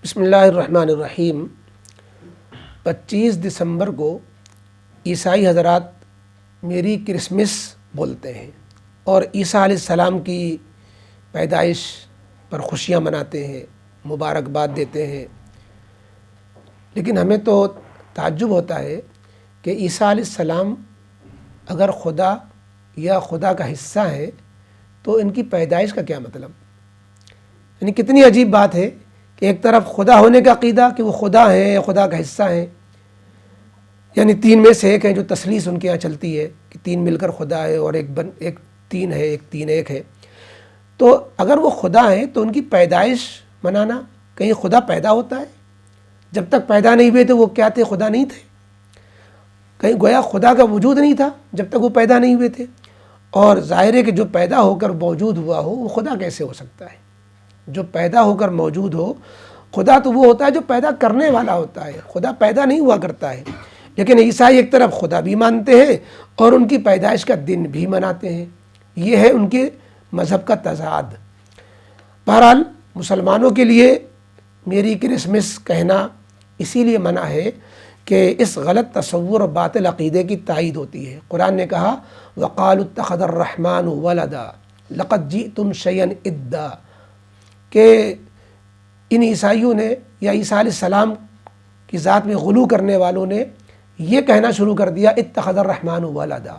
بسم اللہ الرحمن الرحیم۔ 25 دسمبر کو عیسائی حضرات میری کرسمس بولتے ہیں اور عیسیٰ علیہ السلام کی پیدائش پر خوشیاں مناتے ہیں، مبارکباد دیتے ہیں۔ لیکن ہمیں تو تعجب ہوتا ہے کہ عیسیٰ علیہ السلام اگر خدا یا خدا کا حصہ ہے تو ان کی پیدائش کا کیا مطلب؟ یعنی کتنی عجیب بات ہے کہ ایک طرف خدا ہونے کا عقیدہ کہ وہ خدا ہیں، خدا کا حصہ ہیں، یعنی تین میں سے ایک ہے، جو تثلیث ان کے یہاں چلتی ہے کہ تین مل کر خدا ہے اور ایک تین ہے، ایک ہے۔ تو اگر وہ خدا ہیں تو ان کی پیدائش منانا، کہیں خدا پیدا ہوتا ہے؟ جب تک پیدا نہیں ہوئے تھے وہ کیا تھے؟ خدا نہیں تھے؟ کہیں گویا خدا کا وجود نہیں تھا جب تک وہ پیدا نہیں ہوئے تھے؟ اور ظاہر ہے کہ جو پیدا ہو کر موجود ہوا ہو وہ خدا کیسے ہو سکتا ہے؟ جو پیدا ہو کر موجود ہو، خدا تو وہ ہوتا ہے جو پیدا کرنے والا ہوتا ہے، خدا پیدا نہیں ہوا کرتا ہے۔ لیکن عیسائی ایک طرف خدا بھی مانتے ہیں اور ان کی پیدائش کا دن بھی مناتے ہیں۔ یہ ہے ان کے مذہب کا تضاد۔ بہرحال مسلمانوں کے لیے میری کرسمس کہنا اسی لیے منع ہے کہ اس غلط تصور اور باطل عقیدے کی تائید ہوتی ہے۔ قرآن نے کہا وَقَالُوا اتَّخَذَ الرَّحْمَنُ وَلَدًا لَقَدْ جِئْتُمْ شَيْئًا إِدًّا، کہ ان عیسائیوں نے یا عیسیٰ علیہ السلام کی ذات میں غلو کرنے والوں نے یہ کہنا شروع کر دیا اتخذ الرحمن ولدا،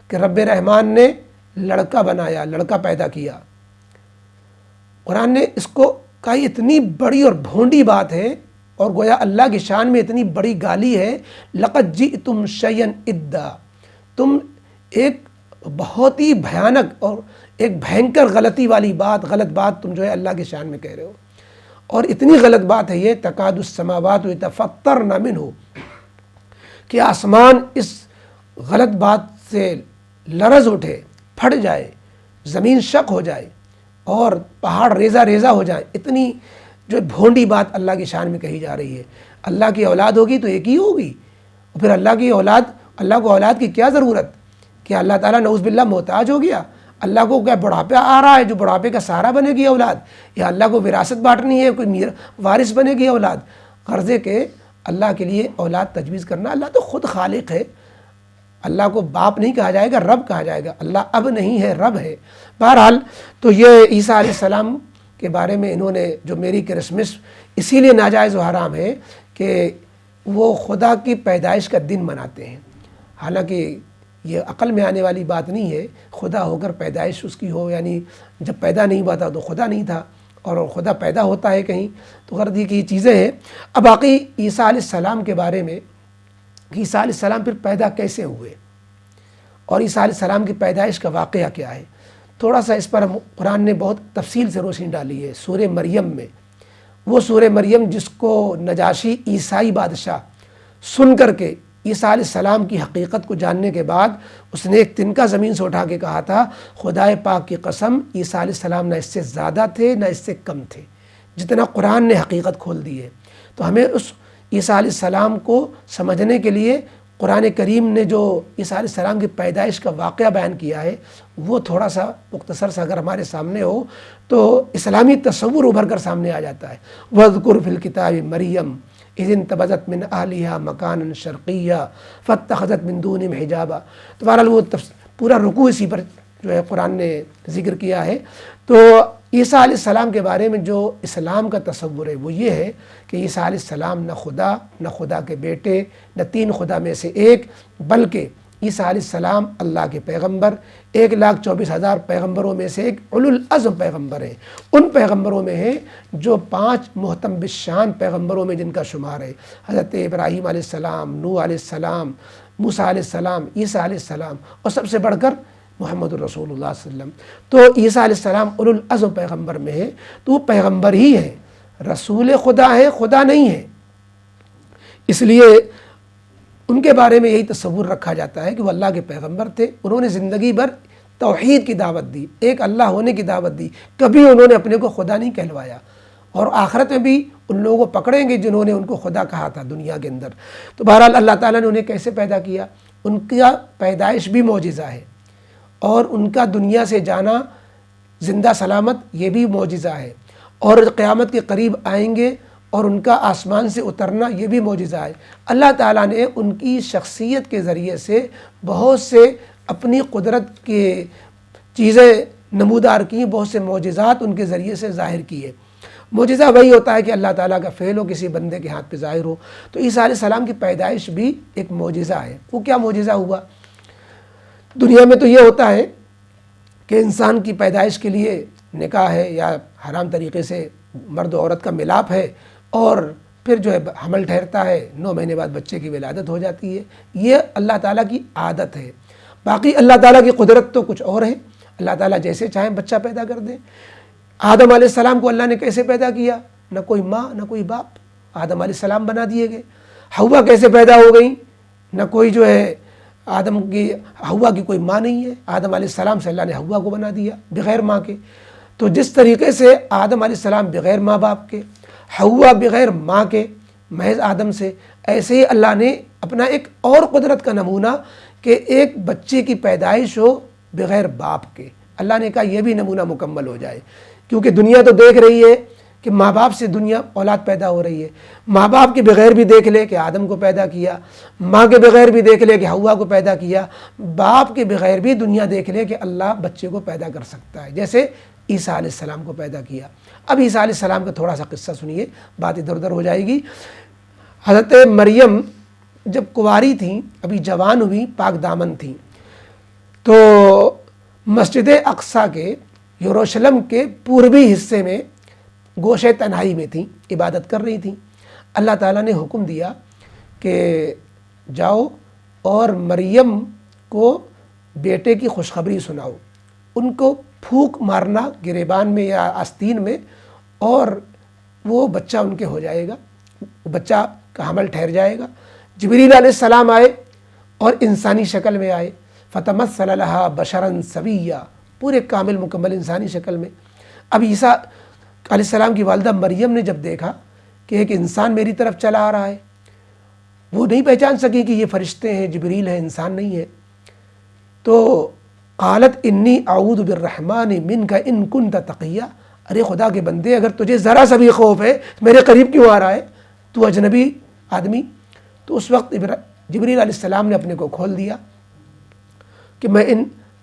کہ رب رحمان نے لڑکا بنایا، لڑکا پیدا کیا۔ قرآن نے اس کو کہا اتنی بڑی اور بھونڈی بات ہے اور گویا اللہ کی شان میں اتنی بڑی گالی ہے، لقد جئتم شیئا ادا، تم ایک بہت ہی بھیانک اور ایک بھینکر غلطی والی بات، غلط بات تم جو ہے اللہ کی شان میں کہہ رہے ہو۔ اور اتنی غلط بات ہے یہ تکاد السماوات یتفطرن منہ، کہ آسمان اس غلط بات سے لرز اٹھے، پھٹ جائے، زمین شق ہو جائے اور پہاڑ ریزہ ریزہ ہو جائے۔ اتنی جو بھونڈی بات اللہ کی شان میں کہی جا رہی ہے۔ اللہ کی اولاد ہوگی تو ایک ہی ہوگی، اور پھر اللہ کو اولاد کی کیا ضرورت؟ کہ اللہ تعالیٰ نعوذ باللہ محتاج ہو گیا؟ اللہ کو کیا بڑھاپا آ رہا ہے جو بڑھاپے کا سہارا بنے گی اولاد؟ یا اللہ کو وراثت بانٹنی ہے، کوئی وارث بنے گی اولاد؟ غرض کہ اللہ کے لیے اولاد تجویز کرنا، اللہ تو خود خالق ہے، اللہ کو باپ نہیں کہا جائے گا، رب کہا جائے گا۔ اللہ اب نہیں ہے، رب ہے۔ بہرحال تو یہ عیسیٰ علیہ السلام کے بارے میں انہوں نے جو میری کرسمس اسی لیے ناجائز و حرام ہے کہ وہ خدا کی پیدائش کا دن مناتے ہیں، حالانکہ یہ عقل میں آنے والی بات نہیں ہے۔ خدا ہو کر پیدائش اس کی ہو، یعنی جب پیدا نہیں ہوا تھا تو خدا نہیں تھا، اور خدا پیدا ہوتا ہے کہیں، تو غرض یہ کہ یہ چیزیں ہیں۔ اب باقی عیسیٰ علیہ السلام کے بارے میں کہ عیسیٰ علیہ السلام پھر پیدا کیسے ہوئے اور عیسیٰ علیہ السلام کی پیدائش کا واقعہ کیا ہے، تھوڑا سا اس پر قرآن نے بہت تفصیل سے روشنی ڈالی ہے سورہ مریم میں۔ وہ سورہ مریم جس کو نجاشی عیسائی بادشاہ سن کر کے عیسیٰ علیہ السلام کی حقیقت کو جاننے کے بعد اس نے ایک تنکا زمین سے اٹھا کے کہا تھا خدائے پاک کی قسم عیسیٰ علیہ السلام نہ اس سے زیادہ تھے نہ اس سے کم تھے، جتنا قرآن نے حقیقت کھول دی ہے۔ تو ہمیں اس عیسیٰ علیہ السلام کو سمجھنے کے لیے قرآن کریم نے جو عیسیٰ علیہ السلام کی پیدائش کا واقعہ بیان کیا ہے وہ تھوڑا سا مختصر سا اگر ہمارے سامنے ہو تو اسلامی تصور ابھر کر سامنے آ جاتا ہے۔ وَاذْكُرْ فِي الْكِتَابِ مَرْيَمَ اِذِ انتبذت من اہلها مکانا شرقیا فاتخذت من دونہم حجابا۔ تو بہرحال وہ پورا رکوع اسی پر جو ہے قرآن نے ذکر کیا ہے۔ تو عیسیٰ علیہ السلام کے بارے میں جو اسلام کا تصور ہے وہ یہ ہے کہ عیسیٰ علیہ السلام نہ خدا، نہ خدا کے بیٹے، نہ تین خدا میں سے ایک، بلکہ عیسیٰ علیہ السلام اللہ کے پیغمبر، 1,24,000 پیغمبروں میں سے ایک اولو العزم پیغمبر ہیں۔ ان پیغمبروں میں ہیں جو 5 محتم بالشان پیغمبروں میں جن کا شمار ہے، حضرت ابراہیم علیہ السلام، نوح علیہ السلام، موسیٰ علیہ السلام، عیسیٰ علیہ السلام، اور سب سے بڑھ کر محمد الرسول اللہ صلی اللہ علیہ وسلم۔ تو عیسیٰ علیہ السلام اولو العزم پیغمبر میں ہے، تو وہ پیغمبر ہی ہیں، رسول خدا ہے، خدا نہیں ہے۔ اس لیے ان کے بارے میں یہی تصور رکھا جاتا ہے کہ وہ اللہ کے پیغمبر تھے، انہوں نے زندگی بھر توحید کی دعوت دی، ایک اللہ ہونے کی دعوت دی، کبھی انہوں نے اپنے کو خدا نہیں کہلوایا، اور آخرت میں بھی ان لوگوں کو پکڑیں گے جنہوں نے ان کو خدا کہا تھا دنیا کے اندر۔ تو بہرحال اللہ تعالیٰ نے انہیں کیسے پیدا کیا، ان کا پیدائش بھی معجزہ ہے، اور ان کا دنیا سے جانا زندہ سلامت یہ بھی معجزہ ہے، اور قیامت کے قریب آئیں گے اور ان کا آسمان سے اترنا یہ بھی معجزہ ہے۔ اللہ تعالیٰ نے ان کی شخصیت کے ذریعے سے بہت سے اپنی قدرت کے چیزیں نمودار کی، بہت سے معجزات ان کے ذریعے سے ظاہر کیے۔ معجزہ وہی ہوتا ہے کہ اللہ تعالیٰ کا فعل ہو، کسی بندے کے ہاتھ پہ ظاہر ہو۔ تو عیسیٰ علیہ السلام کی پیدائش بھی ایک معجزہ ہے۔ وہ کیا معجزہ ہوا؟ دنیا میں تو یہ ہوتا ہے کہ انسان کی پیدائش کے لیے نکاح ہے یا حرام طریقے سے مرد و عورت کا ملاپ ہے، اور پھر جو ہے حمل ٹھہرتا ہے، 9 مہینے بعد بچے کی ولادت ہو جاتی ہے۔ یہ اللہ تعالیٰ کی عادت ہے۔ باقی اللہ تعالیٰ کی قدرت تو کچھ اور ہے۔ اللہ تعالیٰ جیسے چاہیں بچہ پیدا کر دیں۔ آدم علیہ السلام کو اللہ نے کیسے پیدا کیا؟ نہ کوئی ماں نہ کوئی باپ، آدم علیہ السلام بنا دیے گئے۔ حوا کیسے پیدا ہو گئیں؟ نہ کوئی جو ہے حوا کی کوئی ماں نہیں ہے، آدم علیہ السلام سے اللہ نے حوا کو بنا دیا بغیر ماں کے۔ تو جس طریقے سے آدم علیہ السلام بغیر ماں باپ کے، حوا بغیر ماں کے محض آدم سے، ایسے ہی اللہ نے اپنا ایک اور قدرت کا نمونہ کہ ایک بچے کی پیدائش ہو بغیر باپ کے۔ اللہ نے کہا یہ بھی نمونہ مکمل ہو جائے، کیونکہ دنیا تو دیکھ رہی ہے کہ ماں باپ سے دنیا اولاد پیدا ہو رہی ہے۔ ماں باپ کے بغیر بھی دیکھ لے کہ آدم کو پیدا کیا، ماں کے بغیر بھی دیکھ لے کہ حوا کو پیدا کیا، باپ کے بغیر بھی دنیا دیکھ لے کہ اللہ بچے کو پیدا کر سکتا ہے، جیسے عیسیٰ علیہ السلام کو پیدا کیا۔ اب عیسیٰ علیہ السلام کا تھوڑا سا قصہ سنیے، بات ادھر ادھر ہو جائے گی۔ حضرت مریم جب کنواری تھیں، ابھی جوان ہوئی، پاک دامن تھیں، تو مسجد اقصیٰ کے یروشلم کے پوربی حصے میں گوشہ تنہائی میں تھیں، عبادت کر رہی تھیں۔ اللہ تعالیٰ نے حکم دیا کہ جاؤ اور مریم کو بیٹے کی خوشخبری سناؤ، ان کو پھونک مارنا گریبان میں یا آستین میں، اور وہ بچہ ان کے ہو جائے گا، بچہ کا حمل ٹھہر جائے گا۔ جبریل علیہ السلام آئے اور انسانی شکل میں آئے، فتمثل لہا بشرا سویا، پورے کامل مکمل انسانی شکل میں۔ اب عیسیٰ علیہ السلام کی والدہ مریم نے جب دیکھا کہ ایک انسان میری طرف چلا آ رہا ہے، وہ نہیں پہچان سکی کہ یہ فرشتے ہیں، جبریل ہیں، انسان نہیں ہے، تو قالت انی اعوذ بالرحمن منک ان کنت تقیا، ارے خدا کے بندے، اگر تجھے ذرا سا بھی خوف ہے میرے قریب کیوں آ رہا ہے، تو اجنبی آدمی۔ تو اس وقت جبریل علیہ السلام نے اپنے کو کھول دیا کہ میں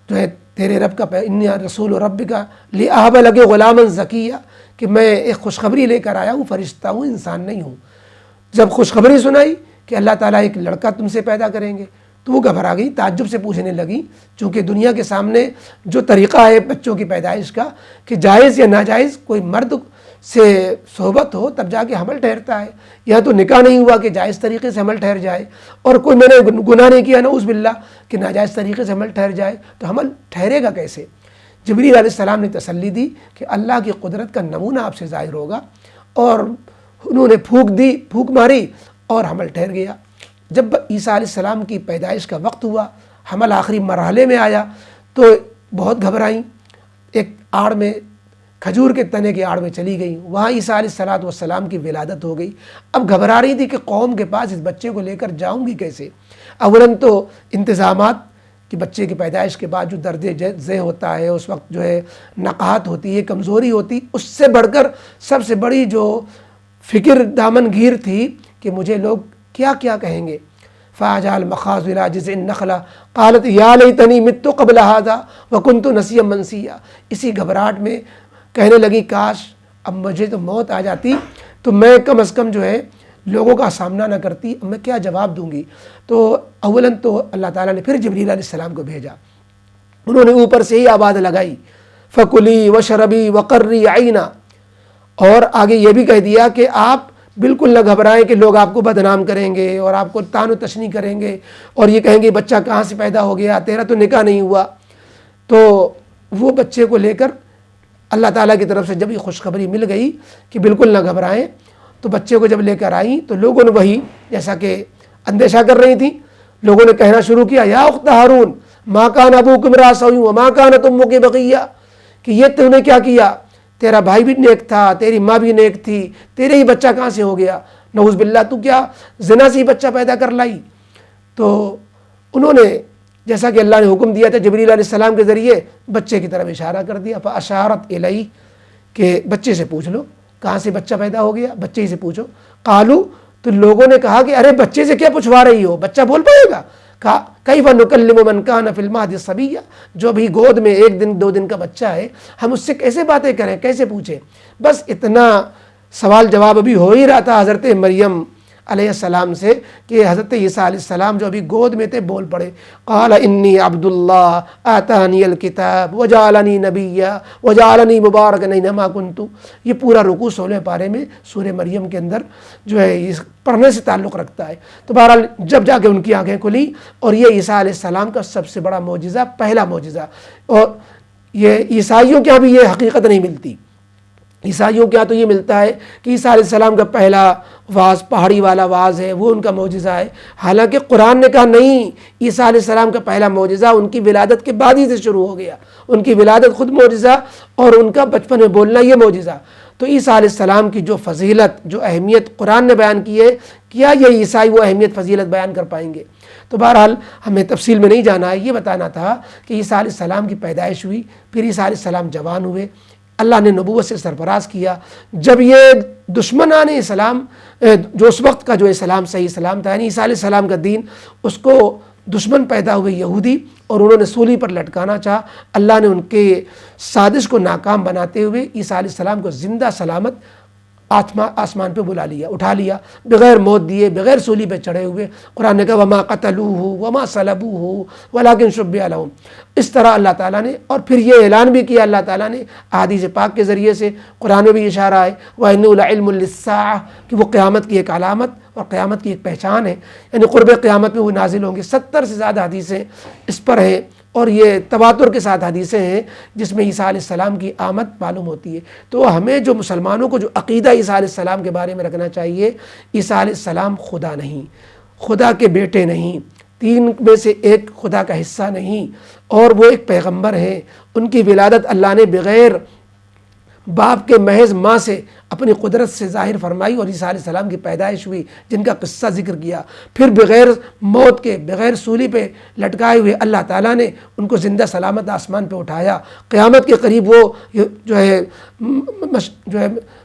جو ہے تیرے رب کا انی رسول ربک لأہب لک غلاما زکیا، کہ میں ایک خوشخبری لے کر آیا ہوں، فرشتہ ہوں، انسان نہیں ہوں۔ جب خوشخبری سنائی کہ اللہ تعالیٰ ایک لڑکا تم سے پیدا کریں گے، تو وہ گھبرا گئی، تعجب سے پوچھنے لگی، چونکہ دنیا کے سامنے جو طریقہ ہے بچوں کی پیدائش کا کہ جائز یا ناجائز کوئی مرد سے صحبت ہو تب جا کے حمل ٹھہرتا ہے، یا تو نکاح نہیں ہوا کہ جائز طریقے سے حمل ٹھہر جائے، اور کوئی میں نے گناہ نہیں کیا نعوذ باللہ کہ ناجائز طریقے سے حمل ٹھہر جائے، تو حمل ٹھہرے گا کیسے؟ جبریل علیہ السلام نے تسلی دی کہ اللہ کی قدرت کا نمونہ آپ سے ظاہر ہوگا، اور انہوں نے پھونک ماری اور حمل ٹھہر گیا۔ جب عیسیٰ علیہ السلام کی پیدائش کا وقت ہوا، حمل آخری مرحلے میں آیا، تو بہت گھبرائیں، ایک آڑ میں، کھجور کے تنے کی آڑ میں چلی گئیں، وہاں عیسیٰ علیہ السلام کی ولادت ہو گئی۔ اب گھبرا رہی تھی کہ قوم کے پاس اس بچے کو لے کر جاؤں گی کیسے؟ اولاً تو انتظامات کہ بچے کی پیدائش کے بعد جو درد ذہ ہوتا ہے، اس وقت جو ہے نقاہت ہوتی ہے، کمزوری ہوتی، اس سے بڑھ کر سب سے بڑی جو فکر دامن گیر تھی کہ مجھے لوگ کیا کیا کہیں گے۔ فاجعل مخاض الى جذع النخلہ قالت یا لیتنی مت قبل هذا وکنت نسیا منسیا، اسی گھبراہٹ میں کہنے لگی کاش اب مجھے تو موت آ جاتی تو میں کم از کم جو ہے لوگوں کا سامنا نہ کرتی، اب میں کیا جواب دوں گی۔ تو اولاً تو اللہ تعالیٰ نے پھر جبریل علیہ السلام کو بھیجا، انہوں نے اوپر سے ہی آواز لگائی فکلی وشربی وقری عینا، اور آگے یہ بھی کہہ دیا کہ آپ بالکل نہ گھبرائیں کہ لوگ آپ کو بدنام کریں گے اور آپ کو طعن و تشنیع کریں گے اور یہ کہیں گے بچہ کہاں سے پیدا ہو گیا، تیرا تو نکاح نہیں ہوا۔ تو وہ بچے کو لے کر اللہ تعالیٰ کی طرف سے جب یہ خوشخبری مل گئی کہ بالکل نہ گھبرائیں، تو بچے کو جب لے کر آئیں تو لوگوں نے وہی جیسا کہ اندیشہ کر رہی تھیں، لوگوں نے کہنا شروع کیا یا اخت ہارون ما کان ابوک امرأ سوء وما کانت امک بغیہ، کہ یہ تو نے کیا کیا، تیرا بھائی بھی نیک تھا، تیری ماں بھی نیک تھی، تیرے ہی بچہ کہاں سے ہو گیا، نعوذ باللہ تو کیا زنا سے ہی بچہ پیدا کر لائی۔ تو انہوں نے جیسا کہ اللہ نے حکم دیا تھا جبریل علیہ السلام کے ذریعے بچے کی طرف اشارہ کر دیا، فاشارت الیہ، کہ بچے سے پوچھ لو، کہاں سے بچہ پیدا ہو گیا؟ بچے ہی سے پوچھو۔ قالو، تو لوگوں نے کہا کہ ارے بچے سے کیا پوچھوا رہی ہو، بچہ بول پائے گا؟ کہا کیف نکلم من کان فی المہد صبیا، جو بھی گود میں 1 دن 2 دن کا بچہ ہے، ہم اس سے کیسے باتیں کریں، کیسے پوچھیں؟ بس اتنا سوال جواب ابھی ہو ہی رہا تھا حضرت مریم علیہ السلام سے کہ حضرت عیسیٰ علیہ السلام جو ابھی گود میں تھے بول پڑے، قال انی عبد اللہ آتانی الکتاب وجعلنی نبیا وجعلنی مبارکا اینما کنت۔ یہ پورا رکوع 16 پارے میں سورہ مریم کے اندر جو ہے اس پڑھنے سے تعلق رکھتا ہے۔ تو بہرحال جب جا کے ان کی آنکھیں کھلی، اور یہ عیسیٰ علیہ السلام کا سب سے بڑا معجزہ، پہلا معجزہ، اور یہ عیسائیوں کے یہاں بھی یہ حقیقت نہیں ملتی۔ عیسائیوں کے یہاں تو یہ ملتا ہے کہ عیسیٰ علیہ السلام کا پہلا واز پہاڑی والا واز ہے، وہ ان کا معجزہ ہے، حالانکہ قرآن نے کہا نہیں، عیسیٰ علیہ السلام کا پہلا معجزہ ان کی ولادت کے بعد ہی سے شروع ہو گیا۔ ان کی ولادت خود معجزہ، اور ان کا بچپن میں بولنا یہ معجزہ۔ تو عیسیٰ علیہ السلام کی جو فضیلت، جو اہمیت قرآن نے بیان کی ہے، کیا یہ عیسائی وہ اہمیت فضیلت بیان کر پائیں گے؟ تو بہرحال ہمیں تفصیل میں نہیں جانا ہے، یہ بتانا تھا کہ عیسیٰ علیہ السلام کی پیدائش ہوئی، پھر عیسیٰ علیہ السلام جوان ہوئے، اللہ نے نبوت سے سرفراز کیا۔ جب یہ دشمنان اسلام، جو اس وقت کا جو اسلام صحیح اسلام تھا، یعنی عیسیٰ علیہ السلام کا دین، اس کو دشمن پیدا ہوئے یہودی، اور انہوں نے سولی پر لٹکانا چاہا، اللہ نے ان کے سازش کو ناکام بناتے ہوئے عیسیٰ علیہ السلام کو زندہ سلامت آسمان پہ بلا لیا، اٹھا لیا، بغیر موت دیے، بغیر سولی پہ چڑھے ہوئے۔ قرآن نے کہا وما قتلوہ وما صلبوہ ولکن شبہ لہم۔ اس طرح اللہ تعالیٰ نے، اور پھر یہ اعلان بھی کیا اللہ تعالیٰ نے احادیث پاک کے ذریعے سے، قرآن میں بھی اشارہ ہے وَإِنَّهُ لَعِلْمٌ لِلسَّاعَةِ، کہ وہ قیامت کی ایک علامت اور قیامت کی ایک پہچان ہے، یعنی قرب قیامت میں وہ نازل ہوں گے۔ 70 سے زیادہ حدیثیں اس پر ہیں، اور یہ تواتر کے ساتھ حدیثیں ہیں جس میں عیسیٰ علیہ السلام کی آمد معلوم ہوتی ہے۔ تو ہمیں جو مسلمانوں کو جو عقیدہ عیسیٰ علیہ السلام کے بارے میں رکھنا چاہیے، عیسیٰ علیہ السلام خدا نہیں، خدا کے بیٹے نہیں، 3 میں سے ایک خدا کا حصہ نہیں، اور وہ ایک پیغمبر ہیں۔ ان کی ولادت اللہ نے بغیر باپ کے محض ماں سے اپنی قدرت سے ظاہر فرمائی، اور عیسیٰ علیہ السلام کی پیدائش ہوئی جن کا قصہ ذکر کیا۔ پھر بغیر موت کے، بغیر سولی پہ لٹکائے ہوئے اللہ تعالیٰ نے ان کو زندہ سلامت آسمان پہ اٹھایا۔ قیامت کے قریب وہ جو ہے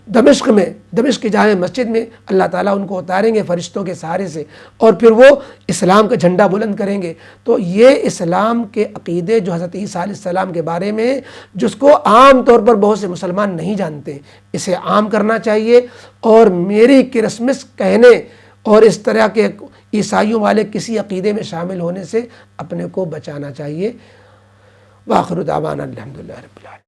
دمشق کی جامع مسجد میں اللہ تعالیٰ ان کو اتاریں گے فرشتوں کے سہارے سے، اور پھر وہ اسلام کا جھنڈا بلند کریں گے۔ تو یہ اسلام کے عقیدے جو حضرت عیسیٰ علیہ السلام کے بارے میں، جس کو عام طور پر بہت سے مسلمان نہیں جانتے، اسے عام کرنا چاہیے، اور میری کرسمس کہنے اور اس طرح کے عیسائیوں والے کسی عقیدے میں شامل ہونے سے اپنے کو بچانا چاہیے۔ وآخر دعوانا الحمدللہ رب العالمین۔